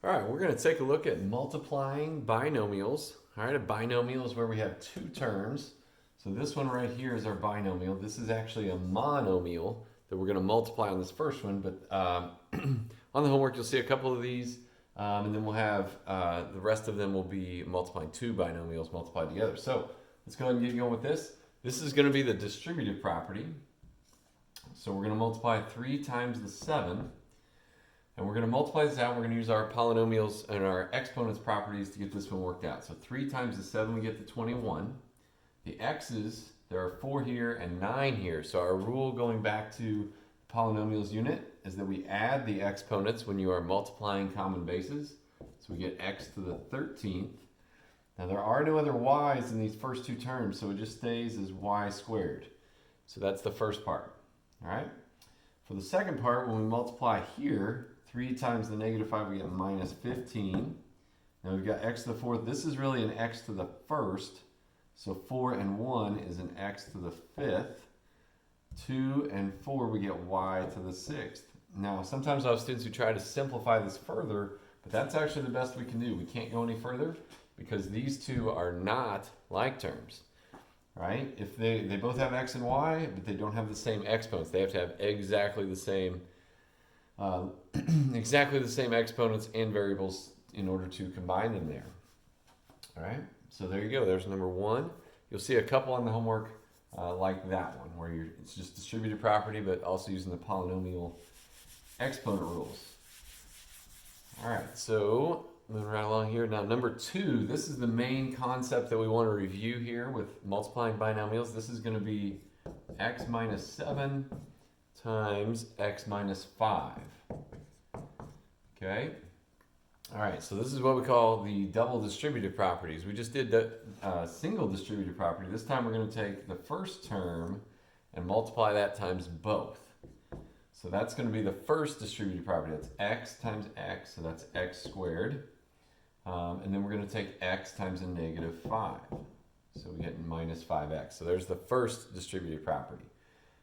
All right, we're going to take a look at multiplying binomials. All right, a binomial is where we have two terms. So this one right here is our binomial. This is actually a monomial that we're going to multiply on this first one. But on the homework, you'll see a couple of these. And then we'll have the rest of them will be multiplying two binomials multiplied together. So let's go ahead and get going with this. This is going to be the distributive property. So we're going to multiply 3 times the 7. And we're going to multiply this out. We're going to use our polynomials and our exponents properties to get this one worked out. So 3 times the 7, we get to 21. The x's, there are 4 here and 9 here. So our rule going back to polynomials unit is that we add the exponents when you are multiplying common bases. So we get x to the 13th. Now there are no other y's in these first two terms, so it just stays as y squared. So that's the first part. All right. For the second part, when we multiply here, 3 times the negative 5, we get minus 15. Now we've got x to the 4th. This is really an x to the 1st. So 4 and 1 is an x to the 5th. 2 and 4, we get y to the 6th. Now, sometimes I have students who try to simplify this further, but that's actually the best we can do. We can't go any further because these two are not like terms, right? If they both have x and y, but they don't have the same exponents. They have to have exactly the same exponents and variables in order to combine them there. All right, so there you go. There's number 1. You'll see a couple on the homework like that one, where it's just distributive property, but also using the polynomial exponent rules. All right, so moving right along here. Now, number 2, this is the main concept that we want to review here with multiplying binomials. This is going to be x minus 7 times x minus 5. Okay? All right, so this is what we call the double distributive properties. We just did the single distributive property. This time we're going to take the first term and multiply that times both. So that's going to be the first distributive property. That's x times x, so that's x squared. And then we're going to take x times a negative 5. So we get minus 5x. So there's the first distributive property.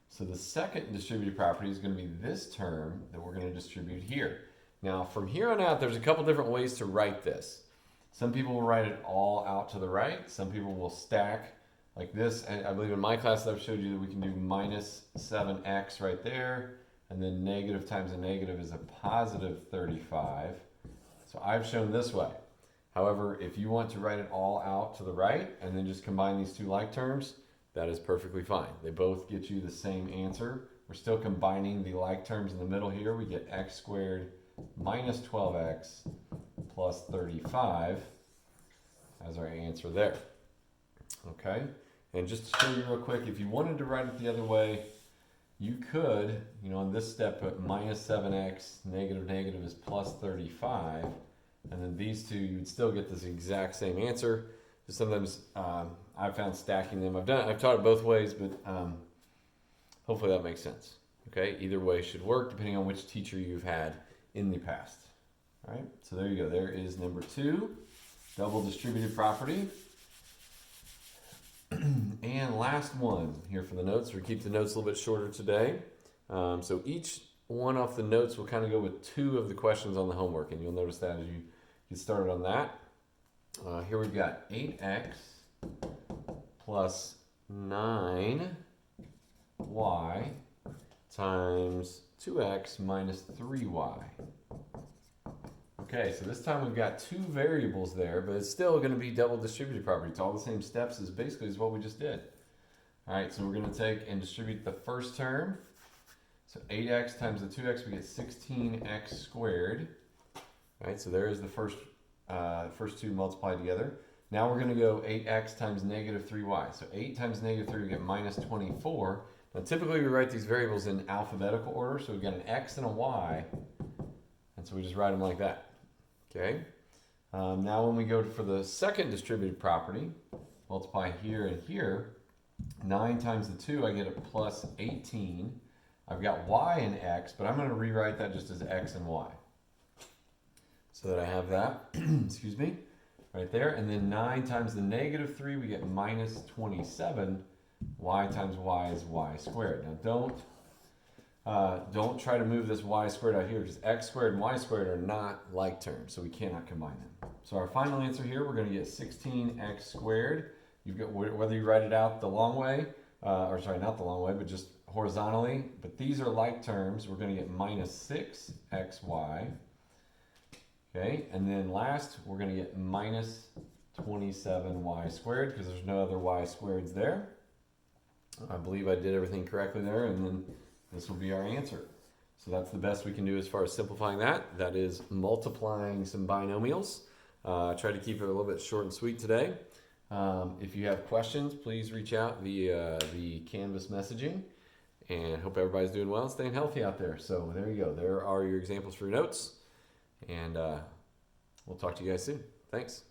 So the second distributive property is going to be this term that we're going to distribute here. Now, from here on out, there's a couple different ways to write this. Some people will write it all out to the right. Some people will stack like this. And I believe in my class I've showed you that we can do minus 7x right there. And then negative times a negative is a positive 35. So I've shown this way. However, if you want to write it all out to the right and then just combine these two like terms, that is perfectly fine. They both get you the same answer. We're still combining the like terms in the middle here. We get x squared minus 12x plus 35 as our answer there. Okay, and just to show you real quick, if you wanted to write it the other way, you could, on this step, put minus 7x, negative negative is plus 35, and then these two, you would still get this exact same answer. Just sometimes I've found stacking them. I've taught it both ways, but hopefully that makes sense. Okay, either way should work depending on which teacher you've had in the past. All right, so there you go. There is number 2, double distributive property. And last one here for the notes. We keep the notes a little bit shorter today. So each one off the notes will kind of go with 2 of the questions on the homework, and you'll notice that as you get started on that. Here we've got 8x plus 9y times 2x minus 3y. Okay, so this time we've got 2 variables there, but it's still going to be double distributive property. It's all the same steps as basically as what we just did. All right, so we're going to take and distribute the first term. So 8x times the 2x, we get 16x squared. All right, so there is the first 2 multiplied together. Now we're going to go 8x times negative 3y. So 8 times negative 3, we get minus 24. Now typically we write these variables in alphabetical order, so we've got an x and a y, and so we just write them like that. Okay. Now when we go for the second distributive property, multiply here and here, 9 times the 2, I get a plus 18. I've got y and x, but I'm going to rewrite that just as x and y. So that I have that, excuse me, right there. And then 9 times the negative 3, we get minus 27. Y times y is y squared. Now don't Don't try to move this y squared out here because x squared and y squared are not like terms, so we cannot combine them. So our final answer here, we're going to get 16x squared. You've got, whether you write it out the long way, or sorry, not the long way, but just horizontally, but these are like terms. We're going to get minus 6xy. Okay, and then last, we're going to get minus 27y squared because there's no other y squareds there. I believe I did everything correctly there, and then this will be our answer. So that's the best we can do as far as simplifying that. That is multiplying some binomials. I tried to keep it a little bit short and sweet today. If you have questions, please reach out via the Canvas messaging. And hope everybody's doing well and staying healthy out there. So there you go. There are your examples for your notes. And we'll talk to you guys soon. Thanks.